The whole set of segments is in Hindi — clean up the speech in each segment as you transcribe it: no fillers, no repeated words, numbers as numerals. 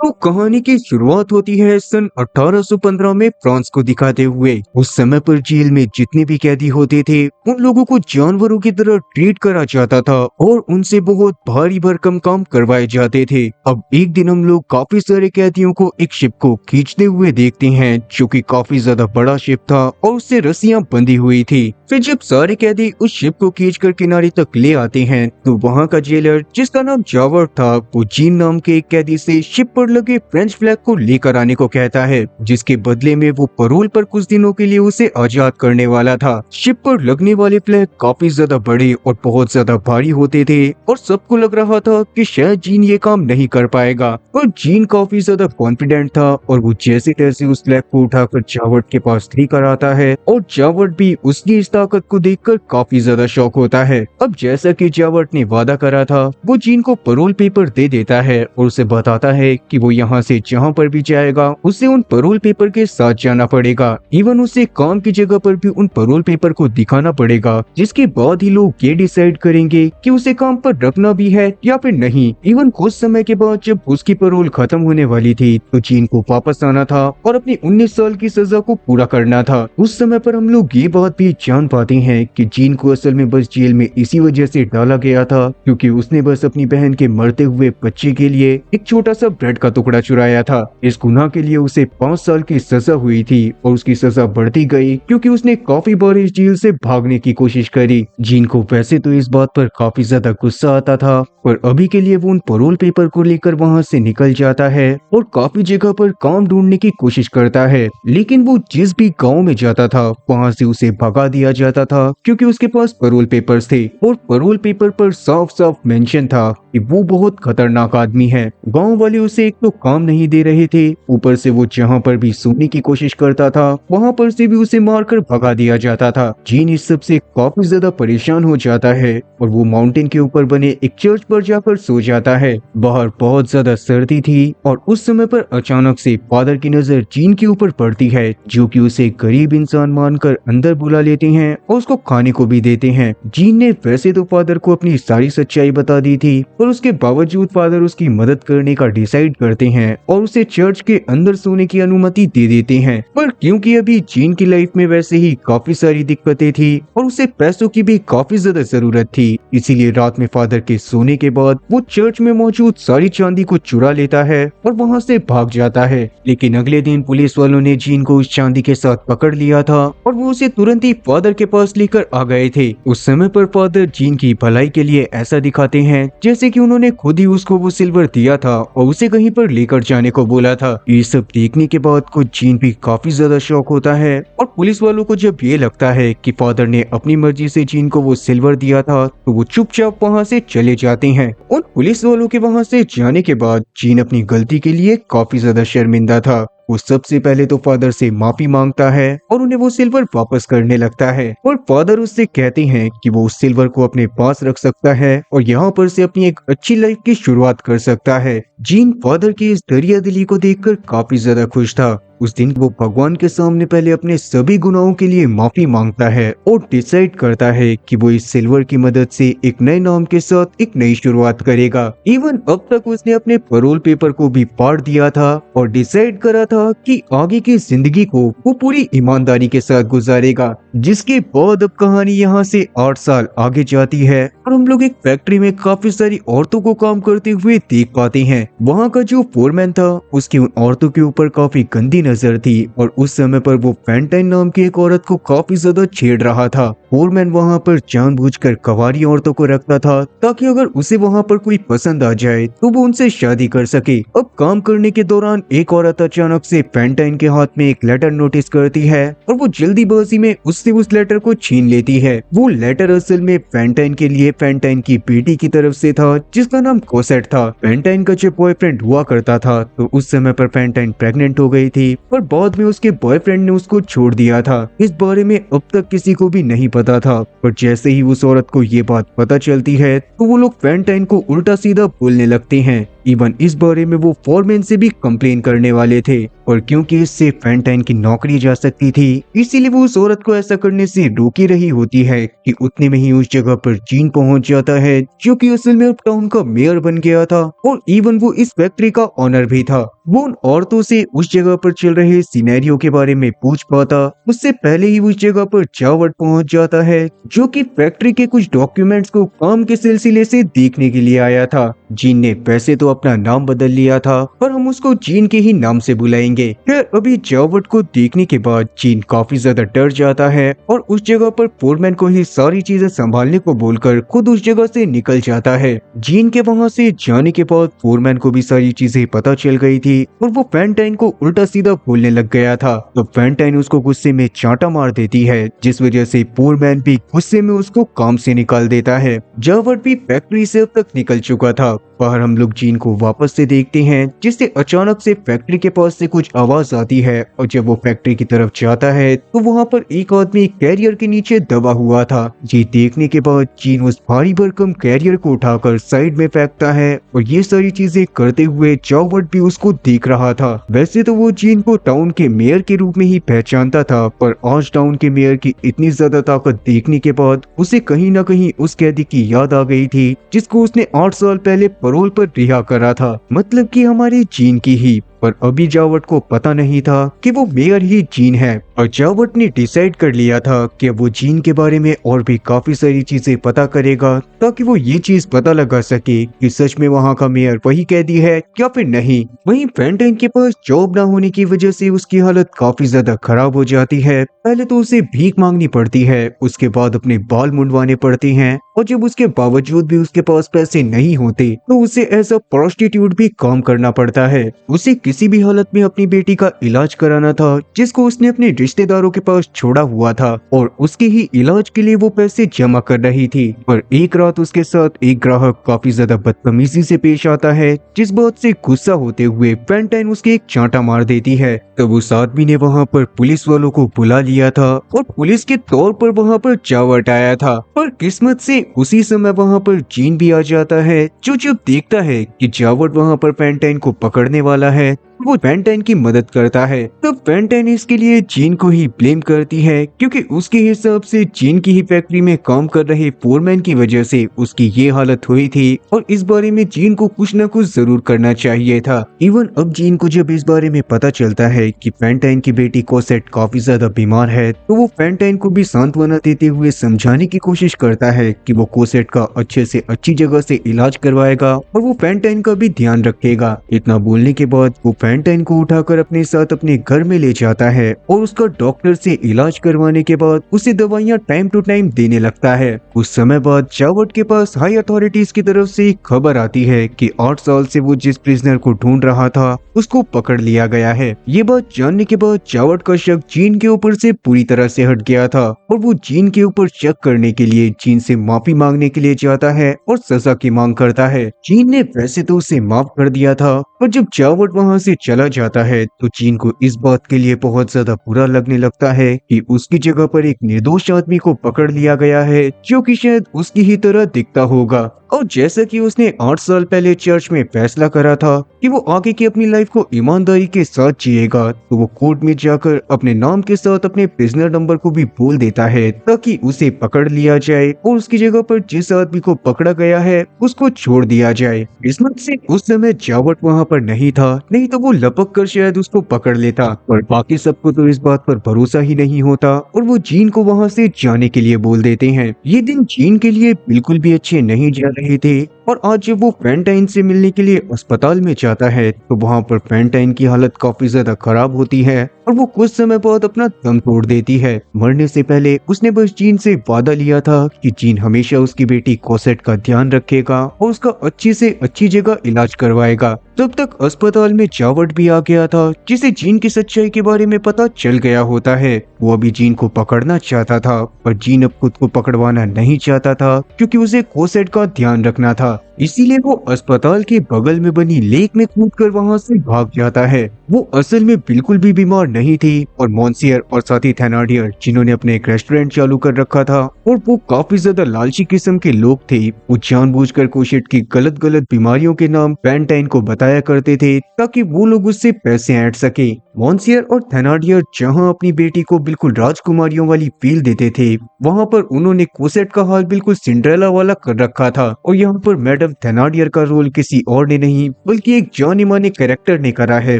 तो कहानी की शुरुआत होती है सन 1815 में फ्रांस को दिखाते हुए। उस समय पर जेल में जितने भी कैदी होते थे उन लोगों को जानवरों की तरह ट्रीट करा जाता था और उनसे बहुत भारी भरकम काम करवाए जाते थे। अब एक दिन हम लोग काफी सारे कैदियों को एक शिप को खींचते हुए देखते हैं जो कि काफी ज्यादा बड़ा शिप था और उससे रस्सियां बंधी हुई थी। फिर जब सारे कैदी उस शिप को खींचकर किनारे तक ले आते हैं तो वहाँ का जेलर जिसका नाम जावर्ट था वो जीन नाम के एक कैदी से शिप पर लगे फ्रेंच फ्लैग को लेकर आने को कहता है, जिसके बदले में वो पैरोल पर कुछ दिनों के लिए उसे आजाद करने वाला था। शिप पर लगने वाले फ्लैग काफी ज्यादा बड़े और बहुत ज्यादा भारी होते थे और सबको लग रहा था कि शायद जीन ये काम नहीं कर पाएगा, पर जीन काफी ज्यादा कॉन्फिडेंट था और वो जैसे तैसे उस फ्लैग को उठाकर जावर्ट के पास लेकर आता है और जावर्ट भी उसकी इस ताकत को देखकर काफी ज्यादा शौक होता है। अब जैसा कि जावर्ट ने वादा करा था वो जीन को पैरोल पेपर दे देता है और उसे बताता है कि वो यहाँ से जहाँ पर भी जाएगा उसे उन पैरोल पेपर के साथ जाना पड़ेगा। इवन उसे काम की जगह पर भी उन पैरोल पेपर को दिखाना पड़ेगा, जिसके बाद ही लोग ये डिसाइड करेंगे कि उसे काम पर रखना भी है या फिर नहीं। इवन कुछ समय के बाद जब उसकी पैरोल खत्म होने वाली थी तो जीन को वापस आना था और अपनी 19 साल की सजा को पूरा करना था। उस समय पर हम लोग ये बात भी जान पाते हैं कि जीन को असल में बस जेल में इसी वजह से डाला गया था क्योंकि उसने बस अपनी बहन के मरते हुए बच्चे के लिए एक छोटा सा ब्रेड का टुकड़ा चुराया था। इस गुनाह के लिए उसे 5 साल की सजा हुई थी और उसकी सजा बढ़ती गई क्योंकि उसने काफी बार इस जेल से भागने की कोशिश करी। जीन को वैसे तो इस बात पर काफी ज्यादा गुस्सा आता था, पर अभी के लिए वो उन पैरोल पेपर को लेकर वहाँ से निकल जाता है और काफी जगह पर काम ढूंढने की कोशिश करता है। लेकिन वो जिस भी गांव में जाता था वहाँ से उसे भगा दिया जाता था क्योंकि उसके पास पैरोल पेपर्स थे और पैरोल पेपर पर साफ साफ मेंशन था कि वो बहुत खतरनाक आदमी है। गांव वाले उसे एक तो काम नहीं दे रहे थे, ऊपर से वो जहाँ पर भी सोने की कोशिश करता था वहाँ पर से भी उसे मारकर भगा दिया जाता था। जीन इस सब से काफी ज्यादा परेशान हो जाता है और वो माउंटेन के ऊपर बने एक चर्च पर जाकर सो जाता है। बाहर बहुत ज्यादा सर्दी थी और उस समय पर अचानक से फादर की नजर जीन के ऊपर पड़ती है जो कि उसे गरीब इंसान मानकर अंदर बुला लेते हैं और उसको खाने को भी देते हैं। जीन ने वैसे तो फादर को अपनी सारी सच्चाई बता दी थी, पर उसके बावजूद फादर उसकी मदद करने का डिसाइड करते हैं और उसे चर्च के अंदर सोने की अनुमति दे देते हैं। पर क्योंकि अभी जीन की लाइफ में वैसे ही काफी सारी दिक्कतें थी और उसे पैसों की भी काफी ज्यादा जरूरत थी, इसीलिए रात में फादर के सोने के बाद वो चर्च में मौजूद सारी चांदी को चुरा लेता है और वहाँ से भाग जाता है। लेकिन अगले दिन पुलिस वालों ने जीन को उस चांदी के साथ पकड़ लिया था और वो उसे तुरंत ही फादर के पास लेकर आ गए थे। उस समय पर फादर जीन की भलाई के लिए ऐसा दिखाते हैं जैसे कि उन्होंने खुद ही उसको वो सिल्वर दिया था और उसे कहीं पर लेकर जाने को बोला था। ये सब देखने के बाद को जीन भी काफी ज्यादा शौक होता है और पुलिस वालों को जब ये लगता है कि फादर ने अपनी मर्जी से जीन को वो सिल्वर दिया था तो वो चुपचाप वहाँ से चले जाते हैं। उन पुलिस वालों के वहाँ से जाने के बाद जीन अपनी गलती के लिए काफी ज्यादा शर्मिंदा था। वो सबसे पहले तो फादर से माफी मांगता है और उन्हें वो सिल्वर वापस करने लगता है और फादर उससे कहते हैं कि वो उस सिल्वर को अपने पास रख सकता है और यहाँ पर से अपनी एक अच्छी लाइफ की शुरुआत कर सकता है। जीन फादर की इस दरिया दिली को देखकर काफी ज्यादा खुश था। उस दिन वो भगवान के सामने पहले अपने सभी गुनाहों के लिए माफी मांगता है और डिसाइड करता है कि वो इस सिल्वर की मदद से एक नए नाम के साथ एक नई शुरुआत करेगा। इवन अब तक उसने अपने पैरोल पेपर को भी फाड़ दिया था और डिसाइड करा था कि आगे की जिंदगी को वो पूरी ईमानदारी के साथ गुजारेगा। जिसके बाद अब कहानी यहाँ से 8 साल आगे जाती है और हम लोग एक फैक्ट्री में काफी सारी औरतों को काम करते हुए देख पाते हैं। वहाँ का जो फोरमैन था उसकी उन औरतों के ऊपर काफी गंदी नजर थी और उस समय पर वो फैंटाइन नाम की एक औरत को काफी ज्यादा छेड़ रहा था। फोरमैन वहाँ पर जानबूझकर कवारी औरतों को रखता था ताकि अगर उसे वहाँ पर कोई पसंद आ जाए तो वो उनसे शादी कर सके। अब काम करने के दौरान एक औरत अचानक से फैंटाइन के हाथ में एक लेटर नोटिस करती है और वो जल्दीबाजी में उससे उस लेटर को छीन लेती है। वो लेटर असल में फैंटाइन के लिए फैंटाइन की बेटी की तरफ से था जिसका नाम कोसेट था। फैंटाइन का जब बॉयफ्रेंड हुआ करता था तो उस समय पर फैंटाइन प्रेग्नेंट हो गई थी पर बाद में उसके बॉयफ्रेंड ने उसको छोड़ दिया था। इस बारे में अब तक किसी को भी नहीं पता था, पर जैसे ही उस औरत को ये बात पता चलती है तो वो लोग फैंटाइन को उल्टा सीधा बोलने लगते हैं। इवन इस बारे में वो फोरमैन से भी कंप्लेन करने वाले थे, और क्योंकि इससे फैंटाइन की नौकरी जा सकती थी इसीलिए वो उस औरत को ऐसा करने से रोकी रही होती है कि उतने में ही उस जगह पर जीन पहुंच जाता है, जो कि असल में अब टाउन का मेयर बन गया था और इवन वो इस फैक्ट्री का ऑनर भी था। वो उन औरतों से उस जगह पर चल रहे सिनेरियो के बारे में पूछ पाता उससे पहले ही उस जगह पर जावट पहुंच जाता है, जो कि फैक्ट्री के कुछ डॉक्यूमेंट्स को काम के सिलसिले से देखने के लिए आया था। जीन ने वैसे तो अपना नाम बदल लिया था पर हम उसको जीन के ही नाम से बुलाएंगे। खैर अभी जावट को देखने के बाद जीन काफी ज्यादा डर जाता है और उस जगह पर फोरमैन को ही सारी चीजें संभालने को बोलकर खुद उस जगह से निकल जाता है। जीन के वहां से जाने के बाद फोरमैन को भी सारी चीजें पता चल गई थी और वो फैंटाइन को उल्टा सीधा बोलने लग गया था, तो फैंटाइन उसको गुस्से में चांटा मार देती है, जिस वजह से फोरमैन भी गुस्से में उसको काम से निकाल देता है। जावट भी फैक्ट्री से अब तक निकल चुका था। बाहर हम लोग जीन को वापस से देखते हैं, जिससे अचानक से फैक्ट्री के पास से कुछ आवाज आती है और जब वो फैक्ट्री की तरफ जाता है तो वहाँ पर एक आदमी कैरियर के नीचे दबा हुआ था। ये देखने के बाद जीन उस भारी भरकम कैरियर को उठाकर साइड में फेंकता है और ये सारी चीजें करते हुए जावट भी उसको देख रहा था। वैसे तो वो जीन को टाउन के मेयर के रूप में ही पहचानता था, पर आज टाउन के मेयर की इतनी ज्यादा ताकत देखने के बाद उसे कहीं न कहीं उस कैदी की याद आ गई थी जिसको उसने 8 साल पहले पैरोल पर रिहा करा था, मतलब कि हमारे जीन की ही। पर अभी जावट को पता नहीं था कि वो मेयर ही जीन है और जावट ने डिसाइड कर लिया था कि वो जीन के बारे में और भी काफी सारी चीजें पता करेगा ताकि वो ये चीज पता लगा सके कि सच में वहाँ का मेयर वही कैदी है या फिर नहीं। वहीं फैंटाइन के पास जॉब ना होने की वजह से उसकी हालत काफी ज्यादा खराब हो जाती है। पहले तो उसे भीख मांगनी पड़ती है, उसके बाद अपने बाल मुंडवाने पड़ते हैं और जब उसके बावजूद भी उसके पास पैसे नहीं होते तो उसे एज अ प्रोस्टिट्यूट भी काम करना पड़ता है। उसे किसी भी हालत में अपनी बेटी का इलाज कराना था जिसको उसने अपने रिश्तेदारों के पास छोड़ा हुआ था और उसके ही इलाज के लिए वो पैसे जमा कर रही थी। पर एक रात उसके साथ एक ग्राहक काफी ज्यादा बदतमीजी से पेश आता है, जिस बात से गुस्सा होते हुए फैंटाइन उसके एक चांटा मार देती है। तब उस आदमी ने वहाँ पर पुलिस वालों को बुला लिया था और पुलिस के तौर पर वहाँ पर जावट आया था, पर किस्मत से उसी समय वहाँ पर जीन भी आ जाता है, जो जब देखता है कि जावट वहाँ पर फैंटाइन को पकड़ने वाला है वो फैंटाइन की मदद करता है। तब फैंटाइन इसके लिए जीन को ही ब्लेम करती है क्योंकि उसके हिसाब से जीन की ही फैक्ट्री में काम कर रहे फोरमैन की वजह से उसकी ये हालत हुई थी और इस बारे में जीन को कुछ न कुछ जरूर करना चाहिए था। इवन अब जीन को जब इस बारे में पता चलता है कि फैंटाइन की बेटी कोसेट काफी ज्यादा बीमार है तो वो फैंटाइन को भी सांत्वना देते हुए समझाने की कोशिश करता है कि वो कोसेट का अच्छे से अच्छी जगह से इलाज करवाएगा और वो फैंटाइन का भी ध्यान रखेगा। इतना बोलने के बाद वो फैंटाइन को उठाकर अपने साथ अपने घर में ले जाता है और उसका डॉक्टर से इलाज करवाने के बाद उसे दवाइयां टाइम टू टाइम देने लगता है। उस समय बाद जावट के पास हाई अथॉरिटीज की तरफ से एक खबर आती है कि 8 साल से वो जिस प्रिजनर को ढूंढ रहा था उसको पकड़ लिया गया है। ये बात जानने के बाद जावट का शक जीन के ऊपर से पूरी तरह से हट गया था और वो जीन के ऊपर शक करने के लिए जीन से माफी मांगने के लिए जाता है और सजा की मांग करता है। जीन ने वैसे तो उसे माफ कर दिया था, पर जब जावट वहाँ से चला जाता है तो जीन को इस बात के लिए बहुत ज्यादा बुरा लगने लगता है कि उसकी जगह पर एक निर्दोष आदमी को पकड़ लिया गया है जो कि शायद उसकी ही तरह दिखता होगा। और जैसा कि उसने 8 साल पहले चर्च में फैसला करा था कि वो आगे की अपनी लाइफ को ईमानदारी के साथ जिएगा, तो वो कोर्ट में जाकर अपने नाम के साथ अपने प्रिजनर नंबर को भी बोल देता है ताकि उसे पकड़ लिया जाए और उसकी जगह पर जिस आदमी को पकड़ा गया है उसको छोड़ दिया जाए। किस्मत से उस समय जावट वहाँ पर नहीं था, नहीं तो वो लपक कर शायद उसको पकड़ लेता, पर बाकी सबको तो इस बात पर भरोसा ही नहीं होता और वो जीन को वहाँ से जाने के लिए बोल देते हैं। ये दिन जीन के लिए बिल्कुल भी अच्छे नहीं जा रहे थे और आज जब वो फैंटाइन से मिलने के लिए अस्पताल में जाता है तो वहाँ पर फैंटाइन की हालत काफी ज्यादा खराब होती है और वो कुछ समय बाद अपना दम तोड़ देती है। मरने से पहले उसने बस जीन से वादा लिया था कि जीन हमेशा उसकी बेटी कोसेट का ध्यान रखेगा और उसका अच्छी से अच्छी जगह इलाज करवाएगा। तब तक अस्पताल में जावट भी आ गया था जिसे जीन की सच्चाई के बारे में पता चल गया होता है। वो अभी जीन को पकड़ना चाहता था पर जीन अब खुद को पकड़वाना नहीं चाहता था क्योंकि उसे कोसेट का ध्यान रखना था। इसीलिए वो अस्पताल के बगल में बनी लेक में कूदकर वहाँ से भाग जाता है। वो असल में बिल्कुल भी बीमार नहीं थी और मॉन्सियर और साथ ही थेनाडियर जिन्होंने अपने एक रेस्टोरेंट चालू कर रखा था और वो काफी ज्यादा लालची किस्म के लोग थे, वो जानबूझकर कोशेट की गलत गलत बीमारियों के नाम पेंटाइन को बताया करते थे ताकि वो लोग उससे पैसे ऐंठ सके। मॉन्सियर और थेनाडियर जहाँ अपनी बेटी को बिल्कुल राजकुमारियों वाली फील देते थे, वहाँ पर उन्होंने कोसेट का हाल बिल्कुल सिंड्रेला वाला कर रखा था और यहाँ पर मैडम थेनाडियर का रोल किसी और ने नहीं बल्कि एक जाने माने कैरेक्टर ने करा है।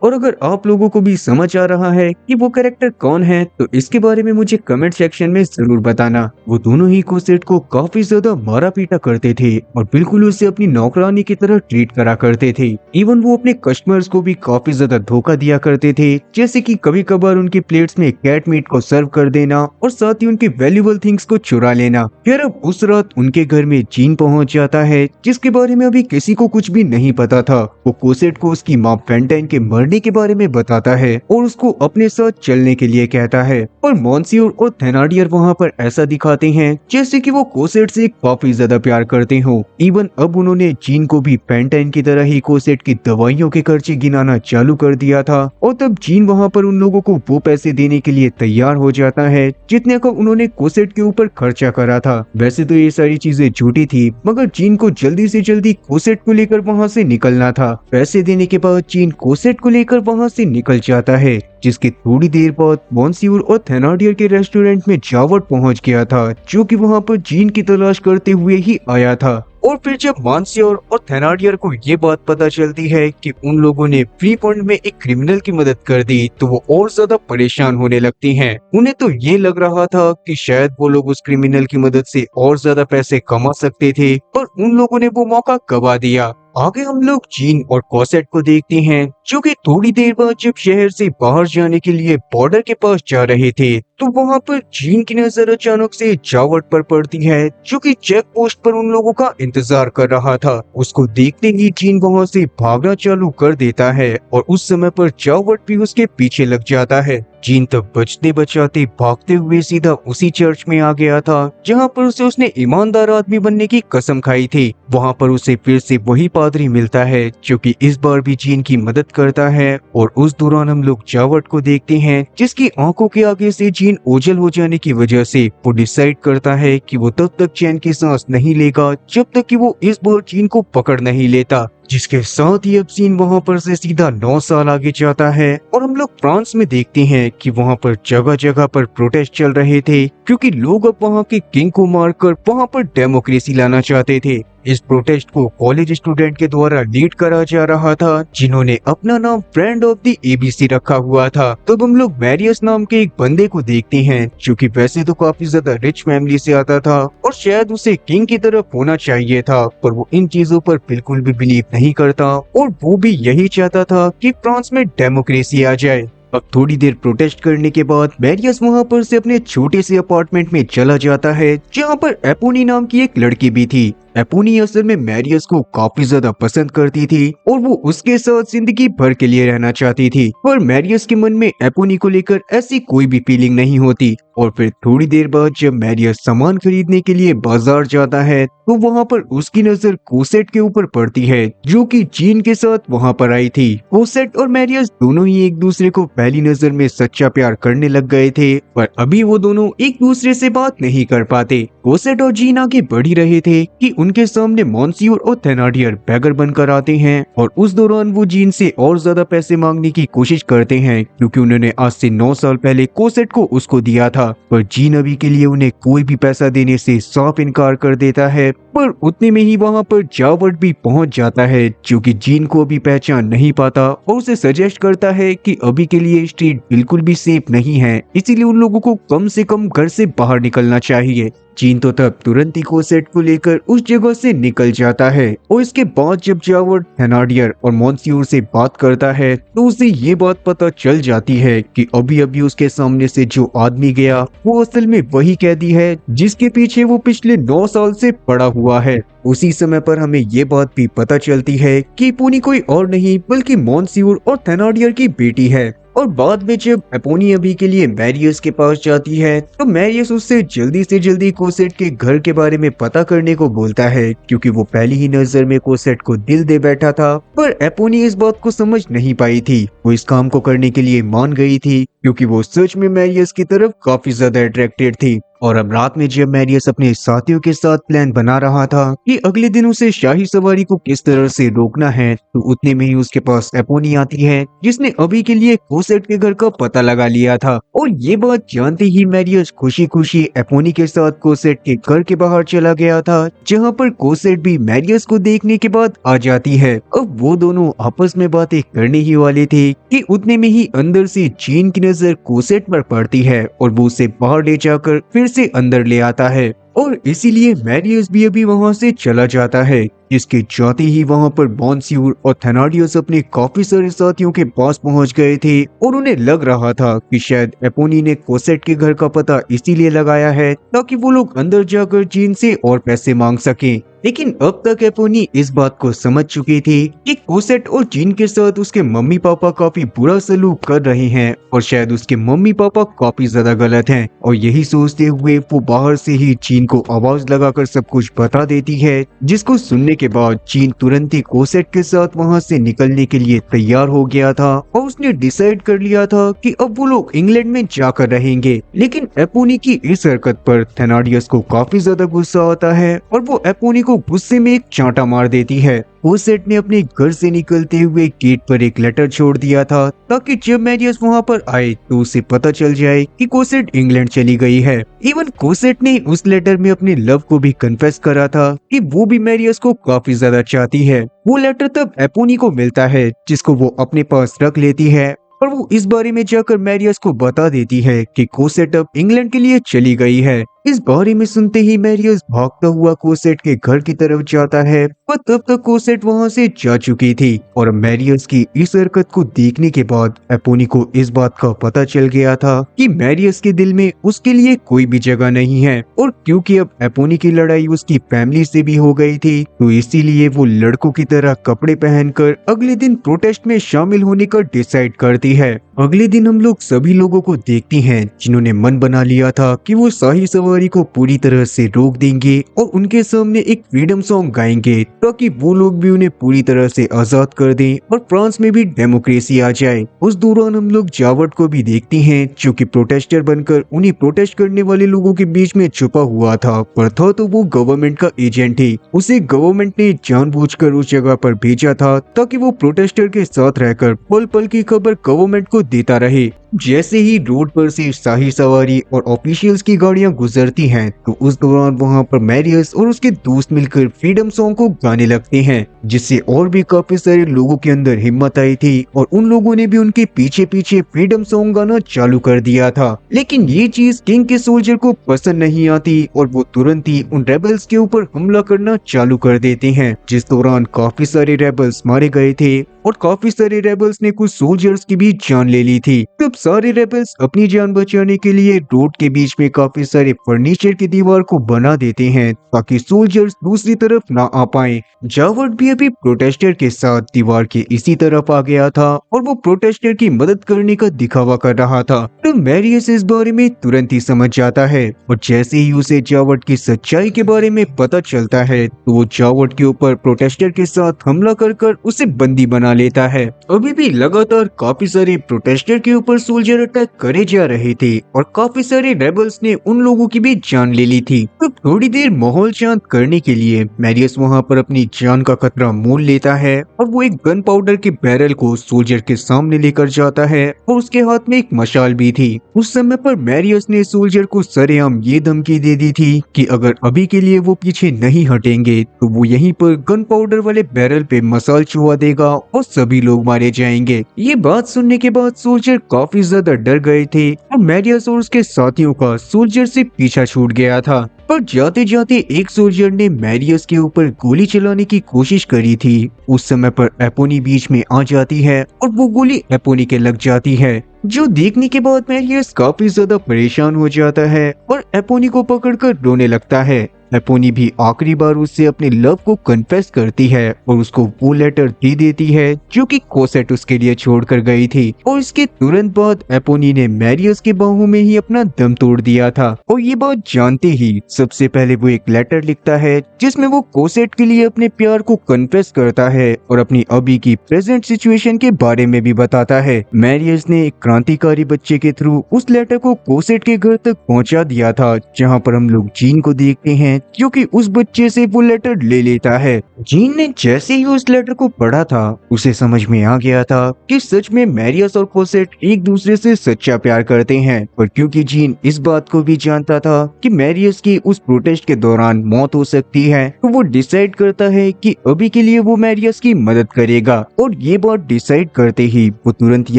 और अगर आप लोगों को भी समझ आ रहा है कि वो कैरेक्टर कौन है तो इसके बारे में मुझे कमेंट सेक्शन में जरूर बताना। वो दोनों ही कोसेट को काफी ज्यादा मारा पीटा करते थे और बिल्कुल उसे अपनी नौकरानी की तरह ट्रीट करा करते थे। इवन वो अपने कस्टमर्स को भी काफी ज्यादा धोखा दिया करते थे, जैसे कि कभी कभार उनकी प्लेट्स में कैट मीट को सर्व कर देना और साथ ही उनके वैल्यूएबल थिंग्स को चुरा लेना। फिर अब उस रात उनके घर में जीन पहुंच जाता है जिसके बारे में अभी किसी को कुछ भी नहीं पता था। वो कोसेट को उसकी माँ पेंटाइन के मरने के बारे में बताता है और उसको अपने साथ चलने के लिए कहता है। पर मॉन्सियर और थेनाडियर वहाँ पर ऐसा दिखाते हैं जैसे कि वो कोसेट से काफी ज्यादा प्यार करते हो। इवन अब उन्होंने जीन को भी पेंटाइन की तरह ही कोसेट की दवाइयों के खर्चे गिनाना चालू कर दिया था और तब जीन वहाँ पर उन लोगों को वो पैसे देने के लिए तैयार हो जाता है जितने का उन्होंने कोसेट के ऊपर खर्चा करा था। वैसे तो ये सारी चीजें झूठी थी मगर जीन को जल्दी से जल्दी कोसेट को लेकर वहाँ से निकलना था। पैसे देने के बाद जीन कोसेट को लेकर वहाँ से निकल जाता है, जिसके थोड़ी देर बाद मॉन्सियर और थेनाडियर के रेस्टोरेंट में जावट पहुंच गया था जो कि वहां पर जीन की तलाश करते हुए ही आया था। और फिर जब मॉन्सियर और थेनाडियर को ये बात पता चलती है कि उन लोगों ने फ्री फंड में एक क्रिमिनल की मदद कर दी तो वो और ज्यादा परेशान होने लगती हैं। उन्हें तो ये लग रहा था कि शायद वो लोग उस क्रिमिनल की मदद से और ज्यादा पैसे कमा सकते थे, पर उन लोगों ने वो मौका गवा दिया। आगे हम लोग जीन और कोसेट को देखते हैं जो कि थोड़ी देर बाद जब शहर से बाहर जाने के लिए बॉर्डर के पास जा रहे थे तो वहाँ पर जीन की नजर अचानक से जावट पर पड़ती है जो कि चेक पोस्ट पर उन लोगों का इंतजार कर रहा था। उसको देखते ही जीन वहाँ से भागना चालू कर देता है और उस समय पर जावट भी उसके पीछे लग जाता है। जीन तब बचते बचाते भागते हुए सीधा उसी चर्च में आ गया था जहाँ पर उसने ईमानदार आदमी बनने की कसम खाई थी। वहाँ पर उसे फिर से वही पादरी मिलता है जो कि इस बार भी जीन की मदद करता है और उस दौरान हम लोग जावट को देखते हैं जिसकी आंखों के आगे से जीन ओझल हो जाने की वजह से वो डिसाइड करता है कि वो तब तक चैन की सांस नहीं लेगा जब तक कि वो इस बार जीन को पकड़ नहीं लेता। जिसके साथ ही अब सीन वहाँ पर से सीधा 9 साल आगे जाता है और हम लोग फ्रांस में देखते हैं कि वहाँ पर जगह जगह पर प्रोटेस्ट चल रहे थे क्योंकि लोग अब वहाँ के किंग को मारकर वहाँ पर डेमोक्रेसी लाना चाहते थे। इस प्रोटेस्ट को कॉलेज स्टूडेंट के द्वारा लीड करा जा रहा था जिन्होंने अपना नाम फ्रेंड ऑफ द एबीसी रखा हुआ था। तब हम लोग मैरियस नाम के एक बंदे को देखते हैं जो कि वैसे तो काफी ज्यादा रिच फैमिली से आता था और शायद उसे किंग की तरफ होना चाहिए था, पर वो इन चीजों पर बिल्कुल भी बिलीव नहीं करता और वो भी यही चाहता था कि फ्रांस में डेमोक्रेसी आ जाए। अब थोड़ी देर प्रोटेस्ट करने के बाद मैरियस वहाँ पर से अपने छोटे से अपार्टमेंट में चला जाता है जहाँ पर एपोनी नाम की एक लड़की भी थी। एपोनी असल में मैरियस को काफी ज्यादा पसंद करती थी और वो उसके साथ जिंदगी भर के लिए रहना चाहती थी, पर मैरियस के मन में एपोनी को लेकर ऐसी कोई भी फीलिंग नहीं होती। और फिर थोड़ी देर बाद जब मैरियस सामान खरीदने के लिए बाजार जाता है तो वहाँ पर उसकी नजर कोसेट के ऊपर पड़ती है जो कि जीन के साथ वहाँ पर आई थी। कोसेट और मैरियस दोनों ही एक दूसरे को पहली नजर में सच्चा प्यार करने लग गए थे, पर अभी वो दोनों एक दूसरे से बात नहीं कर पाते। कोसेट और जीन आगे बढ़ ही रहे थे कि उनके सामने मॉन्सियर और थेनाडियर बैगर बनकर आते हैं और उस दौरान वो जीन से और ज्यादा पैसे मांगने की कोशिश करते हैं क्योंकि उन्होंने आज से 9 साल पहले कोसेट को उसको दिया था, पर जीन अभी के लिए उन्हें कोई भी पैसा देने से साफ इनकार कर देता है। पर उतने में ही वहाँ पर जावट भी पहुँच जाता है जो कि जीन को अभी पहचान नहीं पाता और उसे सजेस्ट करता है कि अभी के लिए स्ट्रीट बिल्कुल भी सेफ नहीं है, इसीलिए उन लोगों को कम से कम घर से बाहर निकलना चाहिए। जीन तो तब तुरंत ही कोसेट को लेकर उस जगह से निकल जाता है और इसके बाद जब जावट थेनाडियर और मॉन्सियर से बात करता है तो उसे ये बात पता चल जाती है कि अभी अभी उसके सामने से जो आदमी गया वो असल में वही कैदी है जिसके पीछे वो पिछले 9 साल से पड़ा हुआ है। उसी समय पर हमें ये बात भी पता चलती है कि एपोनी कोई और नहीं बल्कि मॉन्सियर और थेनाडियर की बेटी है। और बाद में जब एपोनी अभी के लिए मैरियस के पास जाती है तो मैरियस उससे जल्दी से जल्दी कोसेट के घर के बारे में पता करने को बोलता है, क्योंकि वो पहली ही नजर में कोसेट को दिल दे बैठा था। पर एपोनी इस बात को समझ नहीं पाई थी। वो इस काम को करने के लिए मान गई थी, क्योंकि वो सच में मैरियस की तरफ काफी ज्यादा अट्रैक्टेड थी। और अब रात में जब मैरियस अपने साथियों के साथ प्लान बना रहा था कि अगले दिन उसे शाही सवारी को किस तरह से रोकना है, तो उतने में ही उसके पास एपोनी आती है, जिसने अभी के लिए कोसेट के घर का पता लगा लिया था। और ये बात जानते ही मैरियस खुशी खुशी एपोनी के साथ कोसेट के घर के बाहर चला गया था, जहाँ पर कोसेट भी मैरियस को देखने के बाद आ जाती है। अब वो दोनों आपस में बातें करने ही वाले थे कि उतने में ही अंदर से जीन की नजर कोसेट पर पड़ती है और वो उसे बाहर ले जाकर फिर से अंदर ले आता है। और इसीलिए मैरियस भी अभी वहां से चला जाता है। इसके जाते ही वहां पर बॉन्स्यूर और थेनाडियस अपने काफी सारे साथियों के पास पहुंच गए थे और उन्हें लग रहा था कि शायद एपोनी ने कोसेट के घर का पता इसीलिए लगाया है ताकि वो लोग अंदर जाकर जीन से और पैसे मांग सकें। लेकिन अब तक एपोनी इस बात को समझ चुकी थी कि कोसेट और जीन के साथ उसके मम्मी पापा काफी बुरा सलूक कर रहे हैं और शायद उसके मम्मी पापा काफी ज्यादा गलत हैं। और यही सोचते हुए वो बाहर से ही जीन को आवाज लगाकर सब कुछ बता देती है, जिसको सुनने के बाद जीन तुरंत ही कोसेट के साथ वहां से निकलने के लिए तैयार हो गया था और उसने डिसाइड कर लिया था कि अब वो लोग इंग्लैंड में जाकर रहेंगे। लेकिन एपोनी की इस हरकत पर थेनाडियस को काफी ज्यादा गुस्सा आता है और वो एपोनी को गुस्से में एक चांटा मार देती है। कोसेट ने अपने घर से निकलते हुए गेट पर एक लेटर छोड़ दिया था ताकि जब मैरियस वहां पर आए तो उसे पता चल जाए कि कोसेट इंग्लैंड चली गई है। इवन कोसेट ने उस लेटर में अपने लव को भी कन्फेस करा था कि वो भी मैरियस को काफी ज्यादा चाहती है। वो लेटर तब एपोनी को मिलता है, जिसको वो अपने पास रख लेती है और वो इस बारे में जाकर मैरियस को बता देती है कि कोसेट अब इंग्लैंड के लिए चली गई है। इस बारे में सुनते ही मैरियस भागता हुआ कोसेट के घर की तरफ जाता है, पर तब तक कोसेट वहां से जा चुकी थी। और मैरियस की इस हरकत को देखने के बाद एपोनी को इस बात का पता चल गया था कि मैरियस के दिल में उसके लिए कोई भी जगह नहीं है। और क्योंकि अब एपोनी की लड़ाई उसकी फैमिली से भी हो गई थी, तो इसीलिए वो लड़कों की तरह कपड़े पहनकर अगले दिन प्रोटेस्ट में शामिल होने का डिसाइड करती है। अगले दिन हम लोग सभी लोगों को देखते हैं जिन्होंने मन बना लिया था कि वो शाही सवारी को पूरी तरह से रोक देंगे और उनके सामने एक फ्रीडम सॉन्ग गाएंगे ताकि वो लोग भी उन्हें पूरी तरह से आजाद कर दें और फ्रांस में भी डेमोक्रेसी आ जाए। उस दौरान हम लोग जावट को भी देखते हैं, जो कि प्रोटेस्टर बनकर उन्हीं प्रोटेस्ट करने वाले लोगों के बीच में छुपा हुआ था, पर था तो वो गवर्नमेंट का एजेंट ही। उसे गवर्नमेंट ने जानबूझकर उस जगह पर भेजा था ताकि वो प्रोटेस्टर के साथ रहकर पल पल की खबर गवर्नमेंट को देता रहे। जैसे ही रोड पर से शाही सवारी और ऑफिशियल्स की गाड़ियां गुजरती हैं, तो उस दौरान वहां पर मैरियस और उसके दोस्त मिलकर फ्रीडम सॉन्ग को गाने लगते हैं, जिससे और भी काफी सारे लोगों के अंदर हिम्मत आई थी और उन लोगों ने भी उनके पीछे पीछे फ्रीडम सॉन्ग गाना चालू कर दिया था। लेकिन ये चीज किंग के सोल्जर को पसंद नहीं आती और वो तुरंत ही उन रेबल्स के ऊपर हमला करना चालू कर देते हैं, जिस दौरान काफी सारे रेबल्स मारे गए थे और काफी सारे रेबल्स ने कुछ सोल्जर्स की भी जान ले ली थी। तब सारे रेबल्स अपनी जान बचाने के लिए रोड के बीच में काफी सारे फर्नीचर की दीवार को बना देते हैं ताकि सोल्जर्स दूसरी तरफ ना आ पाए। जावर्ट भी अभी प्रोटेस्टर के साथ दीवार के इसी तरफ आ गया था और वो प्रोटेस्टर की मदद करने का दिखावा कर रहा था। तो मैरियस इस बारे में तुरंत ही समझ जाता है और जैसे ही उसे जावर्ट की सच्चाई के बारे में पता चलता है, तो वो जावर्ट के ऊपर प्रोटेस्टर के साथ हमला कर उसे बंदी बना लेता है। अभी भी लगातार काफी सारे प्रोटेस्टर के ऊपर सोल्जर अटैक करे जा रहे थे और काफी सारे रेबल्स ने उन लोगों की भी जान ले ली थी। तो थोड़ी देर माहौल शांत करने के लिए मैरियस वहां पर अपनी जान का खतरा मोल लेता है और वो एक गन पाउडर के बैरल को सोल्जर के सामने लेकर जाता है और उसके हाथ में एक मशाल भी थी। उस समय पर मैरियस ने सोल्जर को सरेआम ये धमकी दे दी थी कि अगर अभी के लिए वो पीछे नहीं हटेंगे तो वो यहीं पर गन पाउडर वाले बैरल पे मसाल छुआ देगा और सभी लोग मारे जाएंगे। ये बात सुनने के बाद सोल्जर काफी ज्यादा डर गए थे और मैरियस और उसके साथियों का सोल्जर से पीछा छूट गया था। पर जाते जाते एक सोल्जर ने मैरियस के ऊपर गोली चलाने की कोशिश करी थी। उस समय पर एपोनी बीच में आ जाती है और वो गोली एपोनी के लग जाती है, जो देखने के बाद मैरियस काफी ज्यादा परेशान हो जाता है और एपोनी को पकड़कर रोने लगता है। एपोनी भी आखिरी बार उससे अपने लव को कन्फेस करती है और उसको वो लेटर दे देती है जो कि कोसेट उसके लिए छोड़कर गई थी। और इसके तुरंत बाद एपोनी ने मैरियस के बाहों में ही अपना दम तोड़ दिया था। और ये बात जानते ही सबसे पहले वो एक लेटर लिखता है जिसमें वो कोसेट के लिए अपने प्यार को कन्फेस करता है और अपनी अभी की प्रेजेंट सिचुएशन के बारे में भी बताता है। मैरियस ने एक क्रांतिकारी बच्चे के थ्रू उस लेटर को कोसेट के घर तक पहुंचा दिया था, जहां पर हम लोग जीन को देखते हैं जो कि उस बच्चे से वो लेटर ले लेता है। जीन ने जैसे ही उस लेटर को पढ़ा था उसे समझ में आ गया था कि सच में मैरियस और कोसेट एक दूसरे से सच्चा प्यार करते हैं। और क्योंकि जीन इस बात को भी जानता था कि मैरियस की उस प्रोटेस्ट के दौरान मौत हो सकती है, तो वो डिसाइड करता है कि अभी के लिए वो मैरियस की मदद करेगा। और ये बात डिसाइड करते ही वो तुरंत ही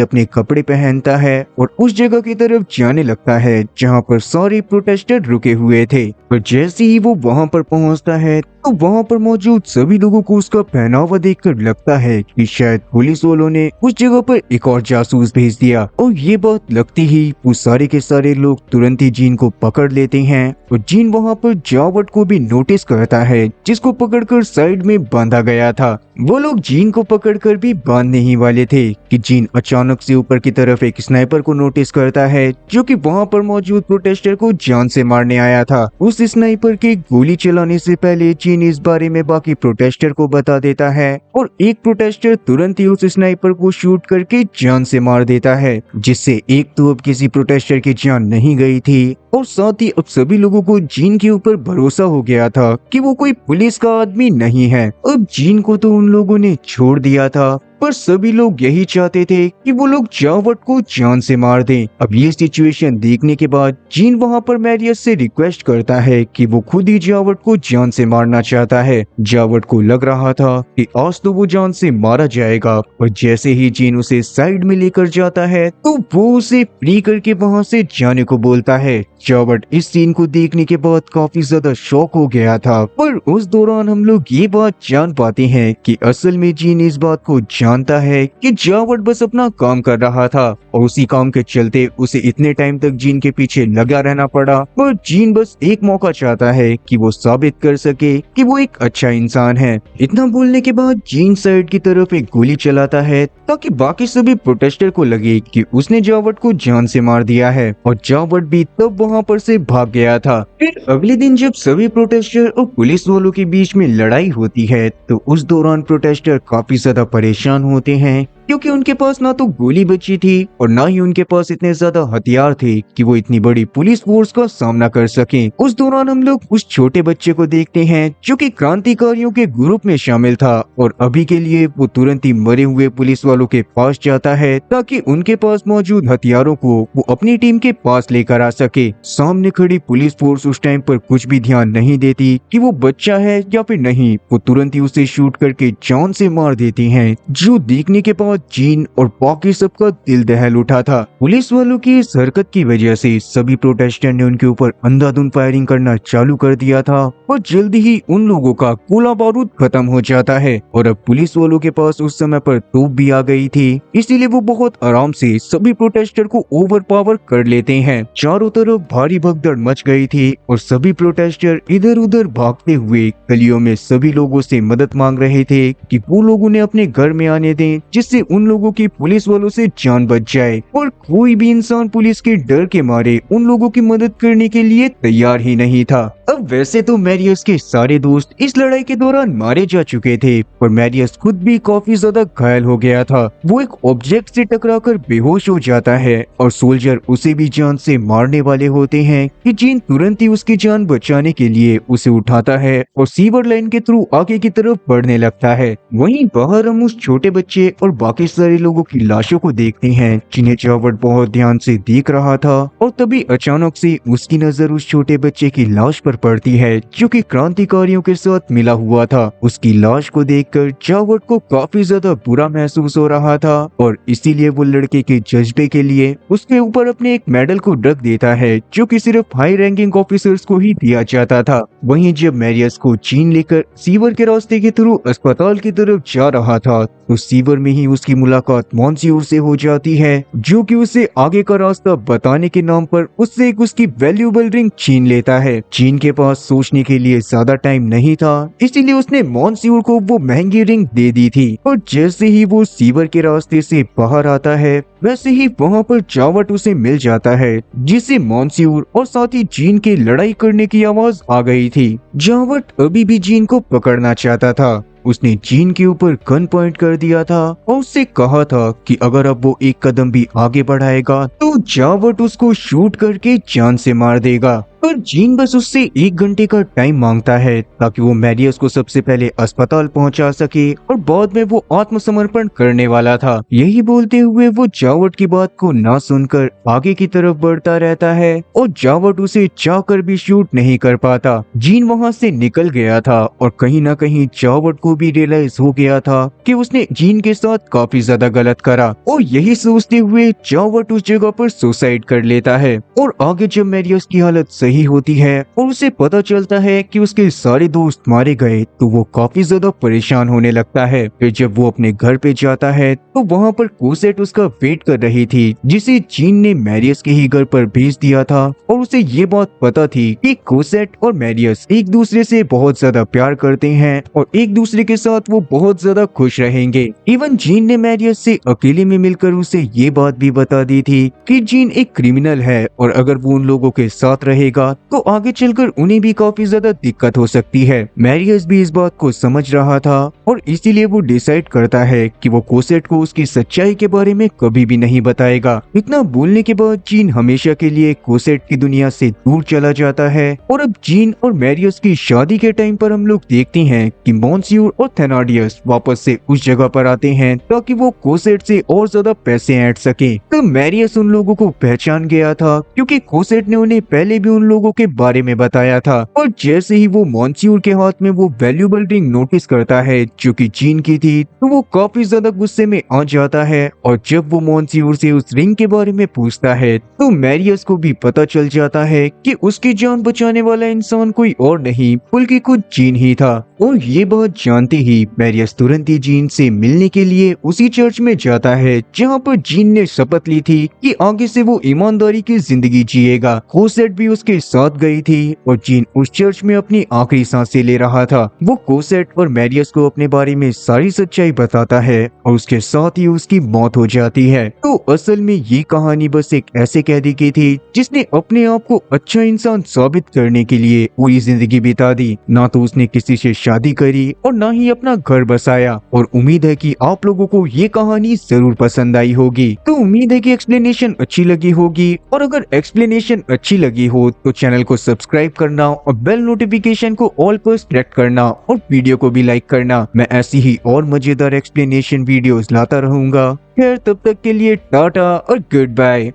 अपने कपड़े पहनता है और उस जगह की तरफ जाने लगता है जहाँ पर सारे प्रोटेस्टर रुके हुए थे। पर जैसे ही वो वहाँ पर पहुँचता है तो वहाँ पर मौजूद सभी लोगों को उसका पहनावा देखकर लगता है कि शायद पुलिस वालों ने उस जगह पर एक और जासूस भेज दिया। और ये बात लगती ही वो सारे के सारे लोग तुरंत ही जीन को पकड़ लेते हैं। और जीन वहाँ पर जावट को भी नोटिस करता है जिसको पकड़कर साइड में बांधा गया था। वो लोग जीन को पकड़कर भी बांधने ही वाले थे कि जीन अचानक से ऊपर की तरफ एक स्नाइपर को नोटिस करता है जो कि वहाँ पर मौजूद प्रोटेस्टर को जान से मारने आया था। उस स्नाइपर के गोली चलाने से पहले जीन इस बारे में बाकी प्रोटेस्टर को बता देता है और एक प्रोटेस्टर तुरंत ही उस स्नाइपर को शूट करके जान से मार देता है, जिससे एक तो अब किसी प्रोटेस्टर की जान नहीं गई थी और साथ ही अब सभी लोगों को जीन के ऊपर भरोसा हो गया था कि वो कोई पुलिस का आदमी नहीं है। अब जीन को तो उन लोगों ने छोड़ दिया था, पर सभी लोग यही चाहते थे कि वो लोग जावट को जान से मार दें। अब ये सिचुएशन देखने के बाद जीन वहाँ पर मैरियस से रिक्वेस्ट करता है कि वो खुद ही जावट को जान से मारना चाहता है। जावट को लग रहा था कि आज तो वो जान से मारा जाएगा, और जैसे ही जीन उसे साइड में लेकर जाता है तो वो उसे फ्री करके वहाँ से जाने को बोलता है। जावट इस सीन को देखने के बाद काफी ज्यादा शॉक हो गया था, पर उस दौरान हम लोग ये बात जान पाते हैं कि असल में जीन इस बात को जानता है कि जावट बस अपना काम कर रहा था और उसी काम के चलते उसे इतने टाइम तक जीन के पीछे लगा रहना पड़ा। पर जीन बस एक मौका चाहता है कि वो साबित कर सके कि वो एक अच्छा इंसान है। इतना बोलने के बाद जीन साइड की तरफ एक गोली चलाता है ताकि बाकी सभी प्रोटेस्टर को लगे कि उसने जावट को जान से मार दिया है, और जावट भी तब वहाँ पर से भाग गया था। फिर अगले दिन जब सभी प्रोटेस्टर और पुलिस वालों के बीच में लड़ाई होती है तो उस दौरान प्रोटेस्टर काफी ज्यादा परेशान होते हैं क्योंकि उनके पास ना तो गोली बची थी और ना ही उनके पास इतने ज्यादा हथियार थे कि वो इतनी बड़ी पुलिस फोर्स का सामना कर सकें। उस दौरान हम लोग उस छोटे बच्चे को देखते हैं जो कि क्रांतिकारियों के ग्रुप में शामिल था, और अभी के लिए वो तुरंत ही मरे हुए पुलिस वालों के पास जाता है ताकि उनके पास मौजूद हथियारों को वो अपनी टीम के पास लेकर आ सके। सामने खड़ी पुलिस फोर्स उस टाइम पर कुछ भी ध्यान नहीं देती कि वो बच्चा है या फिर नहीं, वो तुरंत ही उसे शूट करके जान से मार देती है, जो देखने के बाद जीन और बाकी सबका दिल दहल उठा था। पुलिस वालों की इस हरकत की वजह से सभी प्रोटेस्टर ने उनके ऊपर अंधाधुंध फायरिंग करना चालू कर दिया था, और जल्दी ही उन लोगों का गोला बारूद खत्म हो जाता है। और अब पुलिस वालों के पास उस समय पर तोप भी आ गई थी, इसीलिए वो बहुत आराम से सभी प्रोटेस्टर को ओवर पावर कर लेते हैं। चारों तरफ भारी भगदड़ मच गई थी और सभी प्रोटेस्टर इधर उधर भागते हुए गलियों में सभी लोगों से मदद मांग रहे थे कि वो लोग उन्हें अपने घर में आने दें, जिससे उन लोगों की पुलिस वालों से जान बच जाए। और कोई भी इंसान पुलिस के डर के मारे उन लोगों की मदद करने के लिए तैयार ही नहीं था। अब वैसे तो मैरियस के सारे दोस्त इस लड़ाई के दौरान मारे जा चुके थे, पर मैरियस खुद भी काफी ज्यादा घायल हो गया था। वो एक ऑब्जेक्ट से टकराकर बेहोश हो जाता है और सोल्जर उसे भी जान से मारने वाले होते हैं कि जीन तुरंत ही उसकी जान बचाने के लिए उसे उठाता है और सीवर लाइन के थ्रू आगे की तरफ बढ़ने लगता है। वहीं बाहर हम उस छोटे बच्चे और बाकी सारे लोगों की लाशों को देखते हैं जिन्हें जावट बहुत ध्यान से देख रहा था, और तभी अचानक से उसकी नजर उस छोटे बच्चे की लाश पर पड़ती है जो कि क्रांतिकारियों के साथ मिला हुआ था। उसकी लाश को देखकर जावट को काफी ज्यादा बुरा महसूस हो रहा था, और इसीलिए वो लड़के के जज्बे के लिए उसके ऊपर अपने एक मेडल को रख देता है जो कि सिर्फ हाई रैंकिंग ऑफिसर्स को ही दिया जाता था। वहीं जब मैरियस को जीन लेकर सीवर के रास्ते के थ्रू अस्पताल की तरफ जा रहा था तो सीवर में ही उसकी मुलाकात मॉन्सियोर से हो जाती है, जो कि उसे आगे का रास्ता बताने के नाम पर उससे एक उसकी वैल्यूएबल रिंग छीन लेता है। जीन के पास सोचने के लिए ज्यादा टाइम नहीं था, इसीलिए उसने मॉन्सियोर को वो महंगी रिंग दे दी थी। और जैसे ही वो सीवर के रास्ते से बाहर आता है वैसे ही वहाँ पर जावट उसे मिल जाता है, जिसे मॉन्सियोर और साथ ही जीन के लड़ाई करने की आवाज आ गई थी। जावट अभी भी जीन को पकड़ना चाहता था। उसने जीन के ऊपर गन पॉइंट कर दिया था और उससे कहा था कि अगर अब वो एक कदम भी आगे बढ़ाएगा तो जावट उसको शूट करके जान से मार देगा। पर जीन बस उससे 1 घंटे का टाइम मांगता है ताकि वो मैरियस को सबसे पहले अस्पताल पहुंचा सके और बाद में वो आत्मसमर्पण करने वाला था। यही बोलते हुए वो जावट की बात को ना सुनकर आगे की तरफ बढ़ता रहता है और जावट उसे चाहकर भी शूट नहीं कर पाता। जीन वहां से निकल गया था और कहीं ना कहीं जावट को भी रियलाइज हो गया था कि उसने जीन के साथ काफी ज्यादा गलत करा और यही सोचते हुए जावट उस जगह पर सुसाइड कर लेता है। और आगे जब मैरियस की हालत सही होती है और उसे पता चलता है कि उसके सारे दोस्त मारे गए तो वो काफी ज्यादा परेशान होने लगता है। फिर जब वो अपने घर पे जाता है तो वहाँ पर कोसेट उसका वेट कर रही थी, जिसे जीन ने मैरियस के ही घर पर भेज दिया था और उसे ये बात पता थी कि कोसेट और मैरियस एक दूसरे से बहुत ज्यादा प्यार करते हैं और एक दूसरे के साथ वो बहुत ज्यादा खुश रहेंगे। इवन जीन ने मैरियस से अकेले में मिलकर उसे ये बात भी बता दी थी कि जीन एक क्रिमिनल है और अगर वो उन लोगों के साथ रहेगा तो आगे चलकर उन्हें भी काफी ज्यादा दिक्कत हो सकती है। मैरियस भी इस बात को समझ रहा था और इसीलिए वो डिसाइड करता है कि वो कोसेट को उसकी सच्चाई के बारे में कभी भी नहीं बताएगा। इतना बोलने के बाद जीन हमेशा के लिए कोसेट की दुनिया से दूर चला जाता है और अब जीन और मैरियस की शादी के टाइम पर हम लोग देखते हैं कि मॉन्सियोर और थेनाडियस वापस से उस जगह पर आते हैं ताकि वो कोसेट से और ज्यादा पैसे ऐंठ सके। तो मैरियस उन लोगों को पहचान गया था क्योंकि कोसेट ने उन्हें पहले भी उन लोगों के बारे में बताया था। और जैसे ही वो मॉन्सियोर के हाथ में वो वैल्यूएबल रिंग नोटिस करता है जो कि जीन की थी तो वो काफी ज्यादा गुस्से में आ जाता है और जब वो मॉन्सियोर से उस रिंग के बारे में पूछता है तो मैरियस को भी पता चल जाता है कि उसकी जान बचाने वाला इंसान कोई और नहीं बल्कि खुद जीन ही था। और ये बात जानते ही मैरियस तुरंत ही जीन से मिलने के लिए उसी चर्च में जाता है जहाँ पर जीन ने शपथ ली थी कि आगे से वो ईमानदारी की जिंदगी जिएगा। कोसेट भी उसके साथ गई थी और जीन उस चर्च में अपनी आखिरी सांसें ले रहा था। वो कोसेट और मैरियस को अपने बारे में सारी सच्चाई बताता है और उसके साथ ही उसकी मौत हो जाती है। तो असल में ये कहानी बस एक ऐसे कैदी की थी जिसने अपने आप को अच्छा इंसान साबित करने के लिए पूरी जिंदगी बिता दी। ना तो उसने किसी से शादी करी और ना ही अपना घर बसाया। और उम्मीद है कि आप लोगों को ये कहानी जरूर पसंद आई होगी। तो उम्मीद है कि एक्सप्लेनेशन अच्छी लगी होगी और अगर एक्सप्लेनेशन अच्छी लगी हो तो चैनल को सब्सक्राइब करना और बेल नोटिफिकेशन को ऑल पर सेलेक्ट करना और वीडियो को भी लाइक करना। मैं ऐसी ही और मजेदार एक्सप्लेनेशन वीडियोस लाता रहूंगा। खैर तब तक के लिए टाटा और गुड बाय।